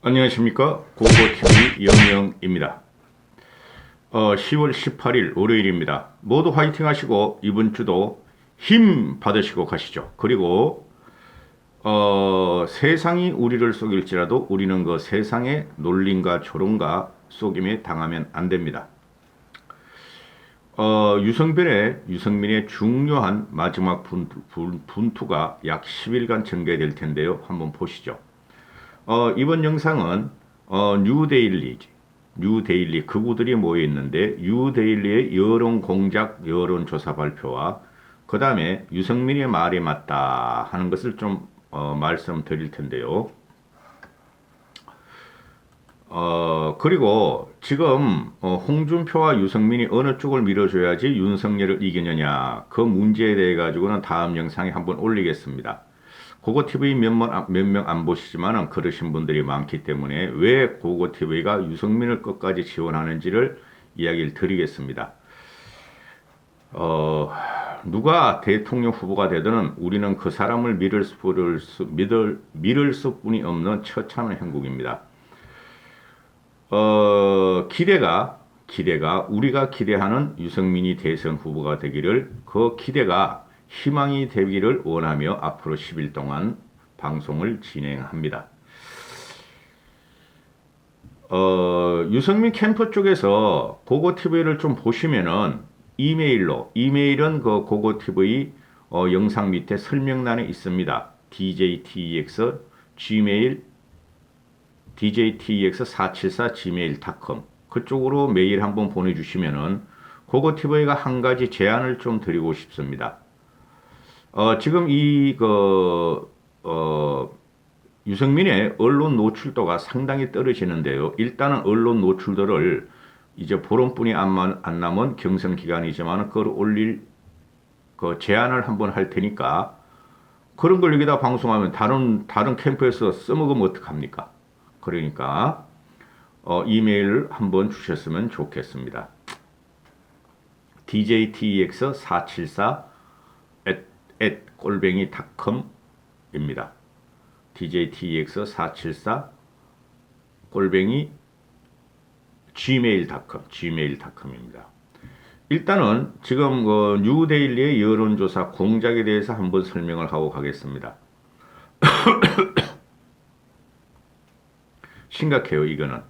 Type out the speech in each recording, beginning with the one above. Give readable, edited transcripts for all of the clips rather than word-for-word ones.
안녕하십니까, 고고TV 영영입니다. 10월 18일 월요일입니다. 모두 화이팅 하시고 이번 주도 힘 받으시고 가시죠. 그리고 세상이 우리를 속일지라도 우리는 그 세상의 놀림과 조롱과 속임에 당하면 안 됩니다. 유승민의 중요한 마지막 분투가 약 10일간 전개될 텐데요. 한번 보시죠. 이번 영상은 뉴데일리 그구들이 모여 있는데 뉴데일리의 여론 공작 여론조사 발표와 그 다음에 유승민의 말이 맞다 하는 것을 좀 말씀드릴 텐데요. 그리고 지금 홍준표와 유승민이 어느 쪽을 밀어줘야지 윤석열을 이기느냐 그 문제에 대해 가지고는 다음 영상에 한번 올리겠습니다. 고고TV 몇 명 안 보시지만 그러신 분들이 많기 때문에 왜 고고TV가 유승민을 끝까지 지원하는지를 이야기를 드리겠습니다. 누가 대통령 후보가 되든 우리는 그 사람을 믿을 수뿐이 없는 처참한 형국입니다. 기대가 우리가 기대하는 유승민이 대선 후보가 되기를 그 기대가 희망이 되기를 원하며 앞으로 10일 동안 방송을 진행합니다. 유승민 캠프 쪽에서 고고TV를 좀 보시면은 이메일은 그 고고TV 영상 밑에 설명란에 있습니다. djtex gmail djtex474gmail.com 그쪽으로 메일 한번 보내주시면은 고고TV가 한 가지 제안을 좀 드리고 싶습니다. 지금 유승민의 언론 노출도가 상당히 떨어지는데요. 일단은 언론 노출도를 이제 보름뿐이 안 남은 경선 기간이지만 그걸 올릴 제안을 한번 할 테니까 그런 걸 여기다 방송하면 다른 캠프에서 써먹으면 어떡합니까? 그러니까 이메일을 한번 주셨으면 좋겠습니다. djtex474 @gol뱅이.com입니다. djtex474 골뱅이 gmail.com입니다. 일단은 지금 뉴데일리의 여론조사 공작에 대해서 한번 설명을 하고 가겠습니다. 심각해요, 이거는.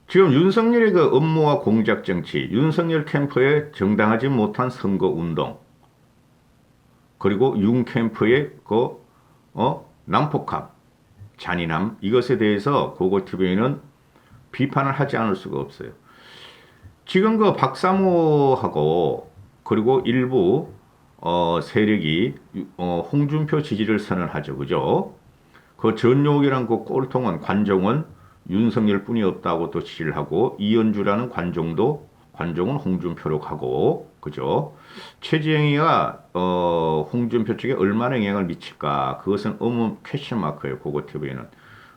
지금 윤석열의 그 업무와 공작 정치, 윤석열 캠프의 정당하지 못한 선거 운동, 그리고 윤 캠프의 난폭함, 잔인함 이것에 대해서 고고TV는 비판을 하지 않을 수가 없어요. 지금 그 박사모하고 그리고 일부 세력이 홍준표 지지를 선언하죠, 그죠? 그 전용이란 그 꼴통은 관종은 윤석열 뿐이 없다고 또 지지를 하고 이현주라는 관종은 홍준표로 가고 그죠? 최지영이가 홍준표 쪽에 얼마나 영향을 미칠까 그것은 퀘스천 마크예요. 고고TV는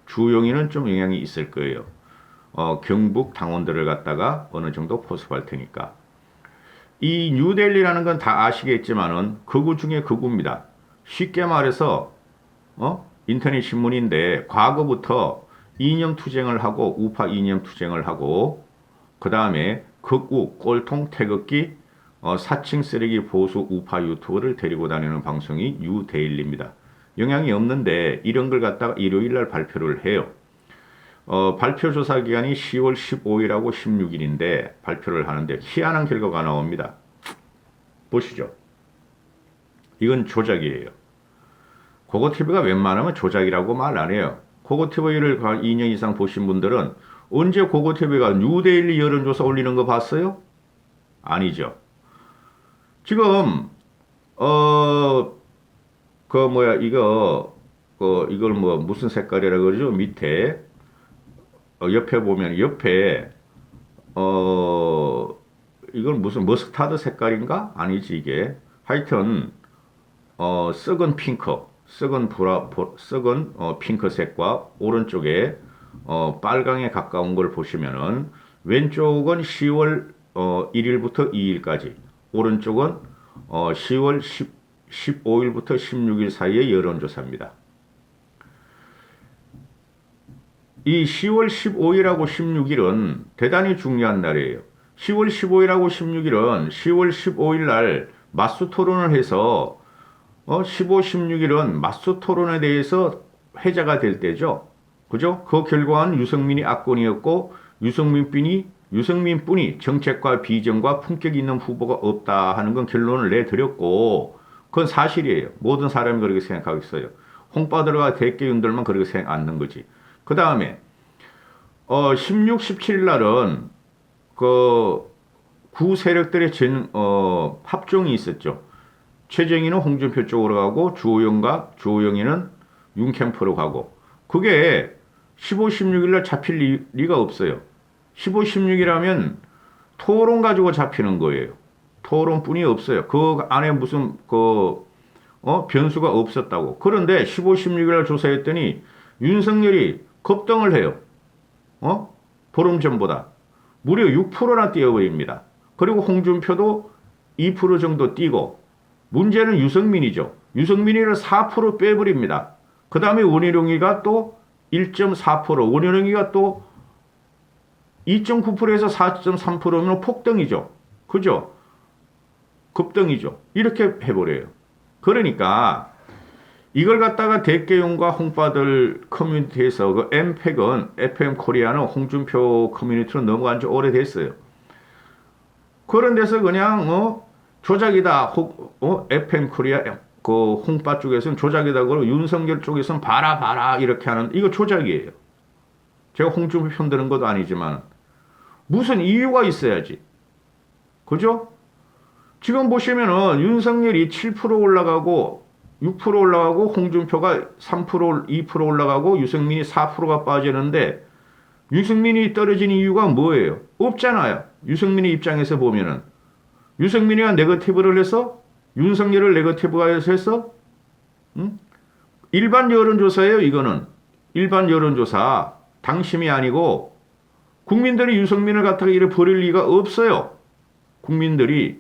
주용이는 좀 영향이 있을 거예요. 경북 당원들을 갖다가 어느 정도 포섭할 테니까 이 뉴델리라는 건 다 아시겠지만은 극우 중에 극우입니다. 쉽게 말해서 인터넷 신문인데 과거부터 이념 투쟁을 하고 우파 이념 투쟁을 하고 그 다음에 극우 꼴통 태극기 사칭 쓰레기 보수 우파 유튜버를 데리고 다니는 방송이 뉴데일리입니다. 영향이 없는데 이런 걸 갖다가 일요일날 발표를 해요. 발표 조사 기간이 10월 15일하고 16일인데 발표를 하는데 희한한 결과가 나옵니다. 보시죠. 이건 조작이에요. 고고TV가 웬만하면 조작이라고 말 안 해요. 고고TV를 2년 이상 보신 분들은 언제 고고TV가 뉴데일리 여론조사 올리는 거 봤어요? 아니죠. 지금 이걸 무슨 색깔이라 그러죠? 밑에 옆에 보면 이건 무슨 머스타드 색깔인가? 아니지 이게. 하여튼 썩은 핑크색과 오른쪽에 빨강에 가까운 걸 보시면은 왼쪽은 10월 1일부터 2일까지 오른쪽은 10월 15일부터 16일 사이의 여론조사입니다. 이 10월 15일하고 16일은 대단히 중요한 날이에요. 10월 15일하고 16일은 10월 15일 날 맞수 토론을 해서 15, 16일은 맞수 토론에 대해서 회자가 될 때죠. 그죠? 그 결과는 유승민이 압권이었고 유승민뿐이 정책과 비전과 품격 있는 후보가 없다 하는 건 결론을 내드렸고 그건 사실이에요. 모든 사람이 그렇게 생각하고 있어요. 홍빠들과 대개윤들만 그렇게 생각 안 하는 거지. 그 다음에 16, 17일 날은 그 구 세력들의 합종이 있었죠. 최정희는 홍준표 쪽으로 가고 주호영이는 윤 캠프로 가고 그게 15, 16일 날 잡힐 리가 없어요. 15, 16일하면 토론 가지고 잡히는 거예요. 토론뿐이 없어요. 그 안에 무슨 변수가 없었다고. 그런데 15, 16일 날 조사했더니 윤석열이 급등을 해요. 보름 전보다 무려 6%나 뛰어버립니다. 그리고 홍준표도 2% 정도 뛰고 문제는 유승민이죠. 유승민이를 4% 빼버립니다. 그 다음에 원희룡이가 또 1.4%, 원희룡이가 또 2.9%에서 4.3%면 폭등이죠. 그죠? 급등이죠. 이렇게 해버려요. 그러니까 이걸 갖다가 대개용과 홍빠들 커뮤니티에서 그 엠팩은 FM 코리아는 홍준표 커뮤니티로 넘어간 지 오래됐어요. 그런 데서 그냥 조작이다. FM 코리아 그 홍빠 쪽에서는 조작이다. 그러고 윤석열 쪽에서는 봐라 이렇게 하는 이거 조작이에요. 제가 홍준표 편드는 것도 아니지만 무슨 이유가 있어야지. 그죠? 지금 보시면은 윤석열이 7% 올라가고 6% 올라가고 홍준표가 3%, 2% 올라가고 유승민이 4%가 빠지는데 유승민이 떨어진 이유가 뭐예요? 없잖아요. 유승민의 입장에서 보면은 유승민이가 네거티브를 해서 윤석열을 네거티브가 해서 일반 여론조사예요. 이거는 일반 여론조사 당심이 아니고 국민들이 유승민을 갖다가 이래 버릴 리가 없어요. 국민들이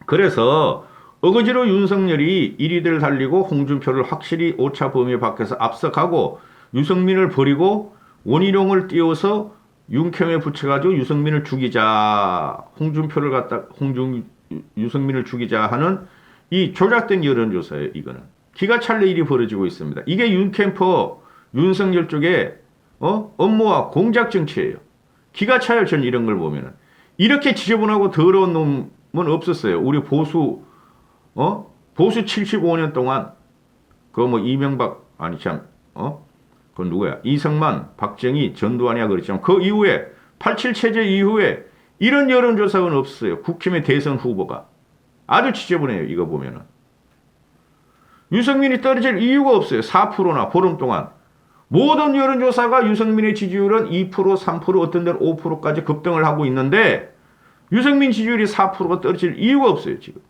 그래서 어거지로 윤석열이 1위를 달리고 홍준표를 확실히 오차 범위 밖에서 앞서가고 유승민을 버리고 원희룡을 띄워서 윤캠에 붙여가지고 유승민을 죽이자 유승민을 죽이자 하는 이 조작된 여론조사예요. 이거는 기가 찰리 일이 벌어지고 있습니다. 이게 윤캠프 윤석열 쪽에 업무와 공작 정치예요. 기가 차요. 전 이런 걸 보면은 이렇게 지저분하고 더러운 놈은 없었어요. 우리 보수 75년 동안 이명박 아니 그건 누구야? 이승만, 박정희, 전두환이야 그랬지만 그 이후에 87 체제 이후에 이런 여론조사는 없어요. 국힘의 대선 후보가 아주 지저분해요. 이거 보면은 유승민이 떨어질 이유가 없어요. 4%나 보름 동안 모든 여론조사가 유승민의 지지율은 2%, 3%, 어떤 데는 5%까지 급등을 하고 있는데 유승민 지지율이 4%가 떨어질 이유가 없어요. 지금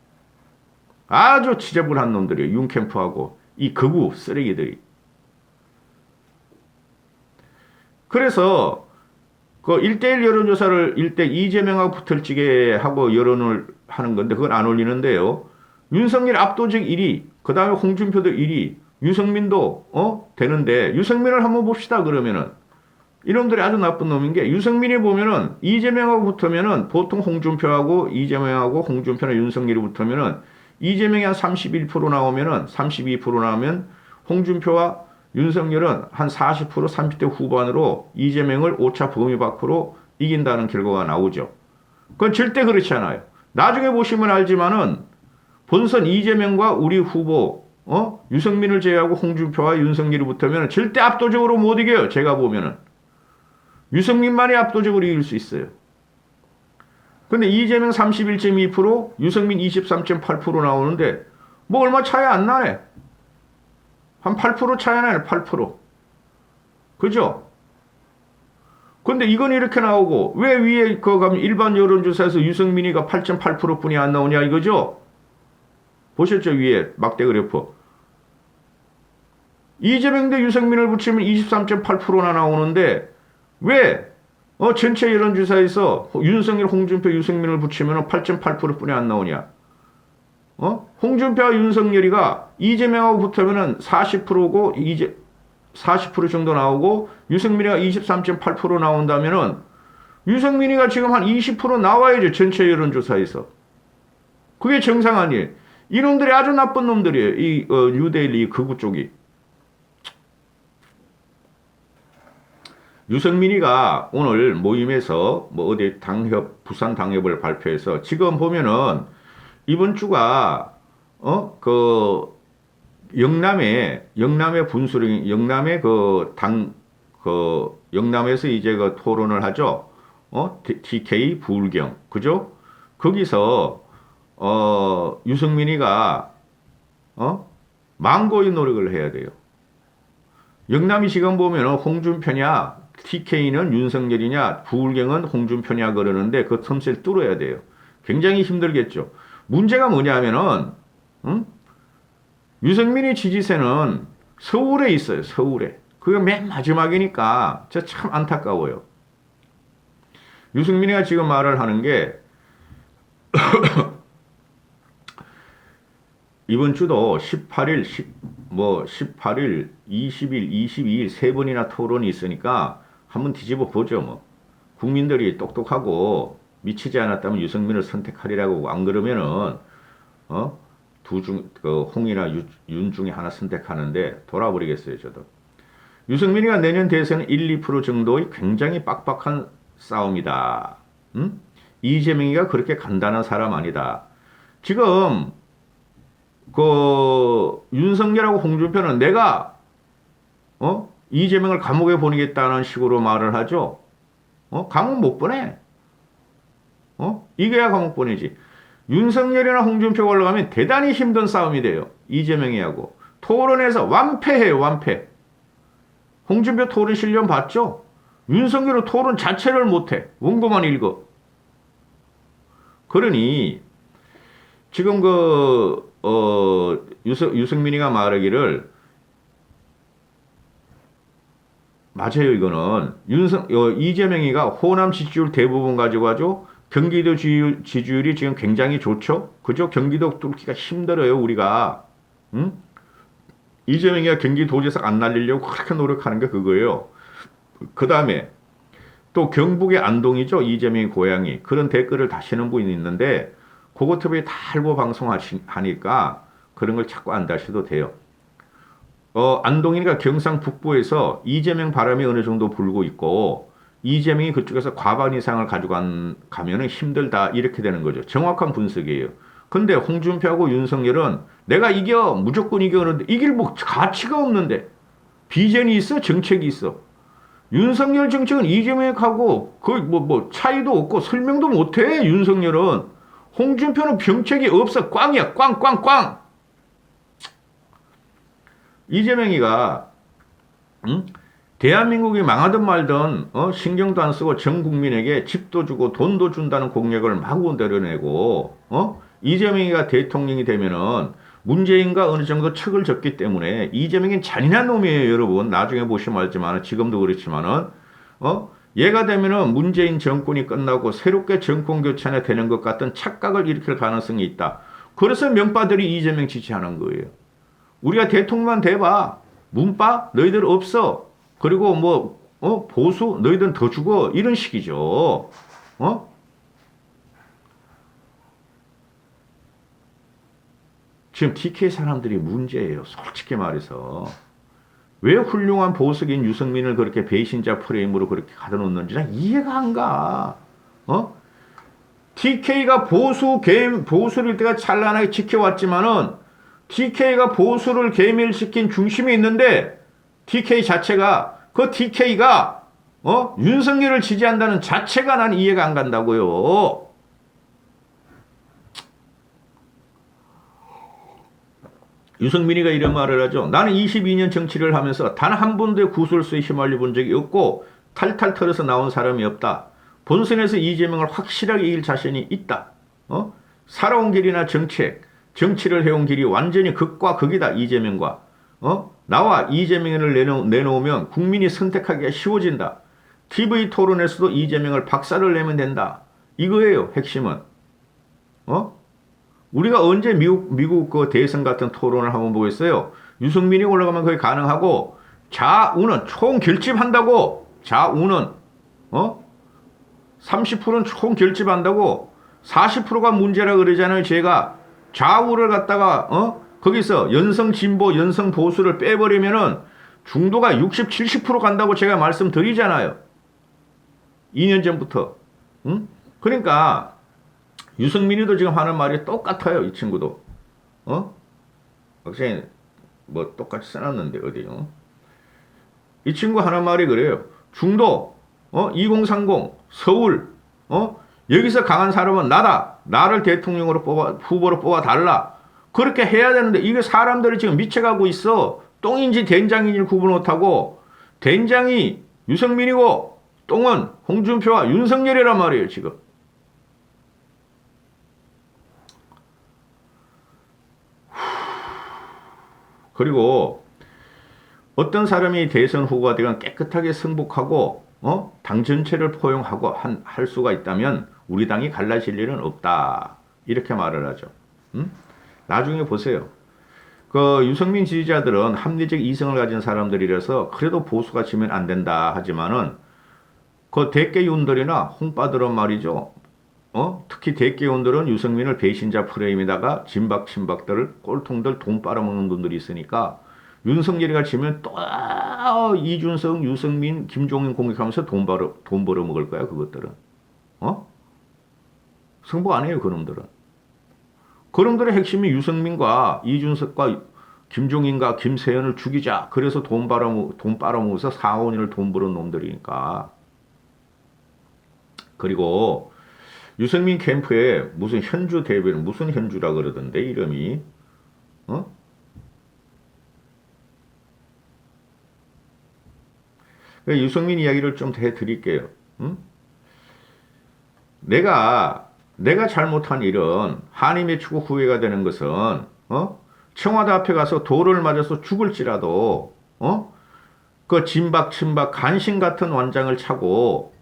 아주 지저분한 놈들이에요. 윤캠프하고 이 극우 쓰레기들이. 그래서 그 1대1 여론조사를 이재명하고 붙을지게 하고 여론을 하는 건데 그건 안 올리는데요. 윤석열 압도적 1위, 그 다음에 홍준표도 1위, 유승민도 되는데 유승민을 한번 봅시다. 그러면은 이놈들이 아주 나쁜 놈인 게 유승민이 보면은 이재명하고 붙으면은 보통 홍준표하고 이재명하고 홍준표나 윤석열이 붙으면은 이재명이 한 31% 나오면은 32% 나오면 홍준표와 윤석열은 한 40%, 30대 후반으로 이재명을 오차 범위 밖으로 이긴다는 결과가 나오죠. 그건 절대 그렇지 않아요. 나중에 보시면 알지만은 본선 이재명과 우리 후보 유승민을 제외하고 홍준표와 윤석열이 붙으면 절대 압도적으로 못 이겨요. 제가 보면은 유승민만이 압도적으로 이길 수 있어요. 근데 이재명 31.2%, 유승민 23.8% 나오는데 뭐 얼마 차이 안 나네. 한 8% 차이 나네. 8%. 그죠? 근데 이건 이렇게 나오고 왜 위에 가면 일반 여론조사에서 유승민이가 8.8% 뿐이 안 나오냐 이거죠? 보셨죠? 위에 막대 그래프. 이재명 대 유승민을 붙이면 23.8%나 나오는데 왜 전체 여론조사에서 윤석열, 홍준표, 유승민을 붙이면 8.8% 뿐이 안 나오냐? 홍준표와 윤석열이가 이재명하고 붙으면 40%고 40% 정도 나오고 유승민이가 23.8% 나온다면은 유승민이가 지금 한 20% 나와야죠. 전체 여론조사에서. 그게 정상 아니에요. 이놈들이 아주 나쁜 놈들이에요. 이 뉴데일리 극우 쪽이. 유승민이가 오늘 모임에서 뭐 어디 당협, 부산 당협을 발표해서 지금 보면은 이번 주가 영남의 분수령, 영남의 영남에서 이제 그 토론을 하죠. TK 부울경, 그죠? 거기서 유승민이가 망고의 노력을 해야 돼요. 영남이 지금 보면 홍준표냐, TK는 윤석열이냐, 부울경은 홍준표냐 그러는데 그 틈새를 뚫어야 돼요. 굉장히 힘들겠죠. 문제가 뭐냐면은 유승민의 지지세는 서울에 있어요. 서울에. 그게 맨 마지막이니까 저 참 안타까워요. 유승민이가 지금 말을 하는 게 이번 주도 18일, 18일, 20일, 22일 세 번이나 토론이 있으니까 한번 뒤집어 보죠. 뭐 국민들이 똑똑하고 미치지 않았다면 유승민을 선택하리라고, 안 그러면은 홍이나 윤 중에 하나 선택하는데 돌아버리겠어요. 저도. 유승민이가 내년 대선 1, 2% 정도의 굉장히 빡빡한 싸움이다. 이재명이가 그렇게 간단한 사람 아니다. 지금 윤석열하고 홍준표는 내가 이재명을 감옥에 보내겠다는 식으로 말을 하죠. 감옥 못 보내. 이겨야 감옥 보내지. 윤석열이나 홍준표가 올라가면 대단히 힘든 싸움이 돼요. 이재명이하고. 토론에서 완패해요. 완패. 홍준표 토론 실력 봤죠? 윤석열은 토론 자체를 못해. 원고만 읽어. 그러니 지금 유승민이가 말하기를 맞아요. 이거는 이재명이가 호남 지지율 대부분 가지고 하죠. 경기도 지지율이 지금 굉장히 좋죠. 그죠? 경기도 뚫기가 힘들어요. 우리가. 이재명이가 경기도지사 안 날리려고 그렇게 노력하는 게 그거예요. 그 다음에 또 경북의 안동이죠. 이재명의 고향이. 그런 댓글을 다시는 분이 있는데 그것들이 다 알고 방송하니까 그런 걸 자꾸 안 다셔도 돼요. 안동이니까 경상 북부에서 이재명 바람이 어느 정도 불고 있고 이재명이 그쪽에서 과반 이상을 가면은 힘들다 이렇게 되는 거죠. 정확한 분석이에요. 근데 홍준표하고 윤석열은 내가 이겨 무조건 이겨 그러는데 이길 뭐 가치가 없는데 비전이 있어 정책이 있어. 윤석열 정책은 이재명하고 거의 뭐 차이도 없고 설명도 못해. 윤석열은. 홍준표는 병책이 없어. 꽝이야. 꽝. 이재명이가 대한민국이 망하든 말든 신경도 안 쓰고 전 국민에게 집도 주고 돈도 준다는 공약을 마구 내려내고 이재명이가 대통령이 되면은 문재인과 어느 정도 척을 졌기 때문에 이재명은 잔인한 놈이에요. 여러분 나중에 보시면 알지만 지금도 그렇지만은 얘가 되면은 문재인 정권이 끝나고 새롭게 정권 교체가 되는 것 같은 착각을 일으킬 가능성이 있다. 그래서 명빠들이 이재명 지지하는 거예요. 우리가 대통령만 돼봐. 문빠 너희들 없어. 그리고 보수 너희들은 더 죽어. 이런 식이죠. 지금 TK 사람들이 문제예요. 솔직히 말해서. 왜 훌륭한 보수인 유승민을 그렇게 배신자 프레임으로 그렇게 가둬놓는지 난 이해가 안 가. TK가 보수를 때가 찬란하게 지켜왔지만은 TK가 보수를 괴멸시킨 중심이 있는데 TK 자체가 TK가 윤석열을 지지한다는 자체가 난 이해가 안 간다고요. 유승민이가 이런 말을 하죠. 나는 22년 정치를 하면서 단 한 번도 구설수에 휘말려 본 적이 없고 탈탈 털어서 나온 사람이 없다. 본선에서 이재명을 확실하게 이길 자신이 있다. 살아온 길이나 정치를 해온 길이 완전히 극과 극이다. 이재명과. 나와 이재명을 내놓으면 국민이 선택하기가 쉬워진다. TV 토론에서도 이재명을 박살을 내면 된다. 이거예요. 핵심은. 우리가 언제 미국 그 대선 같은 토론을 한번 보겠어요? 유승민이 올라가면 그게 가능하고 좌우는 총 결집한다고. 좌우는 30%는 총 결집한다고. 40%가 문제라 그러잖아요. 제가 좌우를 갖다가 거기서 연성 진보, 연성 보수를 빼버리면은 중도가 60, 70% 간다고 제가 말씀드리잖아요. 2년 전부터. 응? 그러니까 유승민이도 지금 하는 말이 똑같아요. 이 친구도. 박사님 뭐 똑같이 써놨는데 어디요? 이 친구 하는 말이 그래요. 중도 2030 서울 여기서 강한 사람은 나다. 나를 대통령으로 후보로 뽑아달라. 그렇게 해야 되는데 이게 사람들이 지금 미쳐가고 있어. 똥인지 된장인지 구분 못하고 된장이 유승민이고 똥은 홍준표와 윤석열이란 말이에요. 지금. 그리고 어떤 사람이 대선 후보가 되건 깨끗하게 승복하고 당 전체를 포용하고 할 수가 있다면 우리 당이 갈라질 일은 없다. 이렇게 말을 하죠. 나중에 보세요. 그 유승민 지지자들은 합리적 이성을 가진 사람들이라서 그래도 보수가 지면 안 된다 하지만은 그 대개윤들이나 홍빠들은 말이죠. 특히 대개윤들은 유승민을 배신자 프레임에다가 진박친박들 꼴통들 돈 빨아먹는 분들이 있으니까 윤석열이가 지면 또 이준석, 유승민, 김종인 공격하면서 돈 벌어 먹을 거야 그것들은. 승부 안 해요 그놈들은. 그놈들의 핵심이 유승민과 이준석과 김종인과 김세현을 죽이자. 그래서 돈 빨아먹어서 4, 5년을 돈 벌은 놈들이니까. 그리고 유승민 캠프에 무슨 현주 대변인, 무슨 현주라 그러던데 이름이. 유승민 이야기를 좀 해드릴게요. 내가 잘못한 일은 한이 맺히고 후회가 되는 것은 청와대 앞에 가서 돌을 맞아서 죽을지라도 그 진박 친박 간신 같은 완장을 차고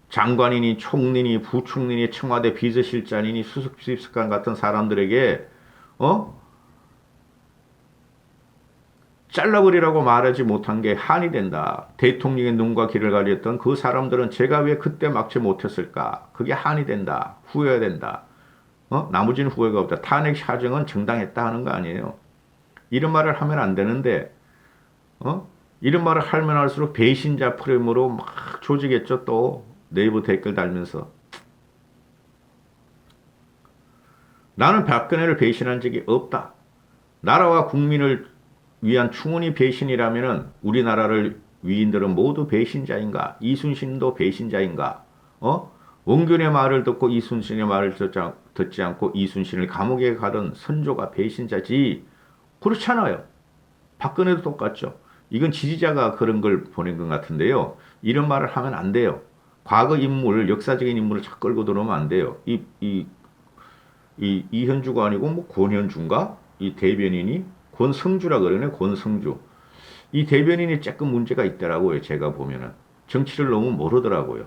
장관이니 총리니 부총리니 청와대 비서실장이니 수석비서관 같은 사람들에게 잘라버리라고 말하지 못한 게 한이 된다. 대통령의 눈과 귀를 가렸던 그 사람들은 제가 왜 그때 막지 못했을까? 그게 한이 된다. 후회가 된다. 나머지는 후회가 없다. 탄핵 사정은 정당했다 하는 거 아니에요. 이런 말을 하면 안 되는데 이런 말을 하면 할수록 배신자 프레임으로 막 조지겠죠. 또 네이버 댓글 달면서. 나는 박근혜를 배신한 적이 없다. 나라와 국민을 위한 충원이 배신이라면은 우리나라를 위인들은 모두 배신자인가? 이순신도 배신자인가? 원균의 말을 듣고 이순신의 말을 듣지 않고 이순신을 감옥에 가던 선조가 배신자지. 그렇잖아요. 박근혜도 똑같죠. 이건 지지자가 그런 걸 보낸 것 같은데요. 이런 말을 하면 안 돼요. 과거 인물, 역사적인 인물을 자꾸 끌고 들어오면 안 돼요. 이현주가 아니고 뭐 권현주인가? 이 대변인이 권성주라 그러네. 권성주. 이 대변인이 조금 문제가 있더라고요. 제가 보면은. 정치를 너무 모르더라고요.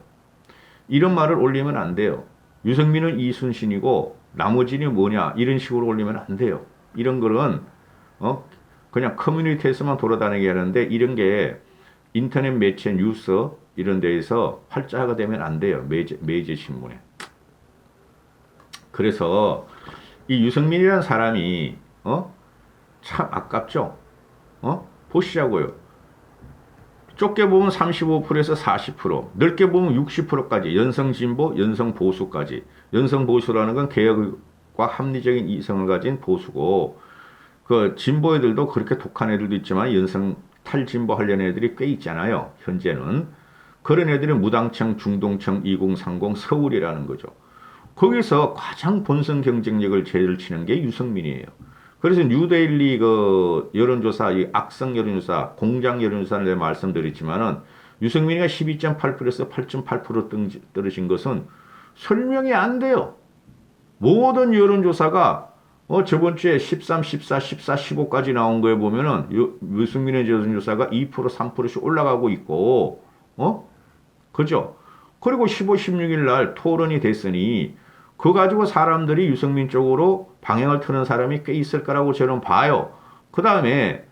이런 말을 올리면 안 돼요. 유승민은 이순신이고 나머지는 뭐냐 이런 식으로 올리면 안 돼요. 이런 거는 그냥 커뮤니티에서만 돌아다니게 하는데 이런 게 인터넷 매체 뉴스 이런 데에서 활자가 되면 안 돼요. 매제 신문에. 그래서 이 유승민이라는 사람이 참 아깝죠. 보시자고요. 좁게 보면 35%에서 40%, 넓게 보면 60%까지 연성 진보, 연성 보수까지. 연성 보수라는 건 개혁과 합리적인 이성을 가진 보수고, 그 진보 애들도 그렇게 독한 애들도 있지만 연성 탈진보 하려는 애들이 꽤 있잖아요. 현재는. 그런 애들은 무당청, 중동청, 2030 서울이라는 거죠. 거기서 가장 본선 경쟁력을 제일 치는 게 유승민이에요. 그래서 뉴데일리 그 여론조사, 이 악성 여론조사, 공장 여론조사를 내가 말씀드렸지만은 유승민이가 12.8%에서 8.8% 떨어진 것은 설명이 안 돼요. 모든 여론조사가 저번 주에 13, 14, 14, 15까지 나온 거에 보면은 유승민의 여론조사가 2%, 3%씩 올라가고 있고, 그죠? 그리고 15, 16일 날 토론이 됐으니 그거 가지고 사람들이 유승민 쪽으로 방향을 트는 사람이 꽤 있을 거라고 저는 봐요. 그 다음에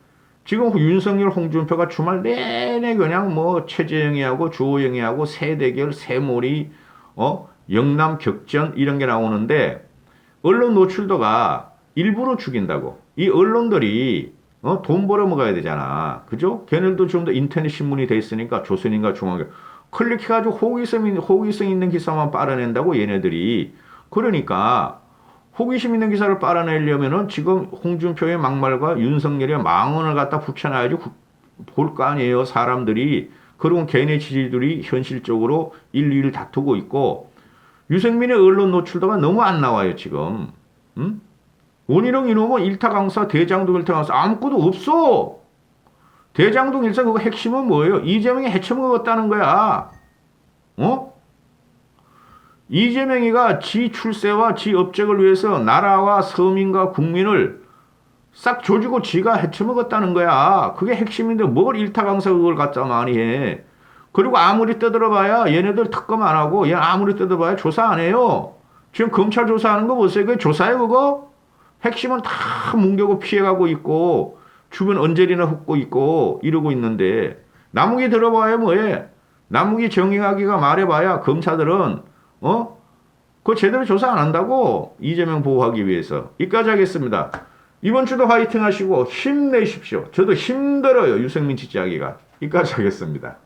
지금 윤석열, 홍준표가 주말 내내 그냥 뭐 최재형이하고 주호영이하고 새 대결, 새몰이, 영남 격전 이런 게 나오는데 언론 노출도가 일부러 죽인다고. 이 언론들이 돈 벌어 먹어야 되잖아. 그죠? 걔네들도 좀 더 인터넷 신문이 돼 있으니까 조선인가 중앙에 클릭해가지고 호기성 있는 기사만 빨아낸다고 얘네들이. 그러니까 호기심 있는 기사를 빨아내려면은 지금 홍준표의 막말과 윤석열의 망언을 갖다 붙여놔야지 볼 거 아니에요. 사람들이. 그리고 걔네 지지들이 현실적으로 일일을 다투고 있고 유승민의 언론 노출도가 너무 안 나와요 지금. 응? 원희룡 이놈은 일타 강사, 대장동 일타 강사 아무것도 없어. 대장동 일사 그거 핵심은 뭐예요? 이재명이 해쳐먹었다는 거야. 이재명이가 지 출세와 지 업적을 위해서 나라와 서민과 국민을 싹 조지고 지가 해쳐먹었다는 거야. 그게 핵심인데 뭘 일타 강사 그걸 갖다 많이 해. 그리고 아무리 떠들어봐야 얘네들 특검 안 하고 얘 아무리 떠들어봐야 조사 안 해요. 지금 검찰 조사하는 거 보세요. 그게 조사예요 그거? 핵심은 다 뭉개고 피해가고 있고 주변 언저리나 훑고 있고 이러고 있는데 남욱이 들어봐야 뭐해? 남욱이 정의하기가 말해봐야 검사들은 그거 제대로 조사 안 한다고 이재명 보호하기 위해서. 여기까지 하겠습니다. 이번 주도 화이팅 하시고 힘내십시오. 저도 힘들어요. 유승민 지지하기가. 여기까지 하겠습니다.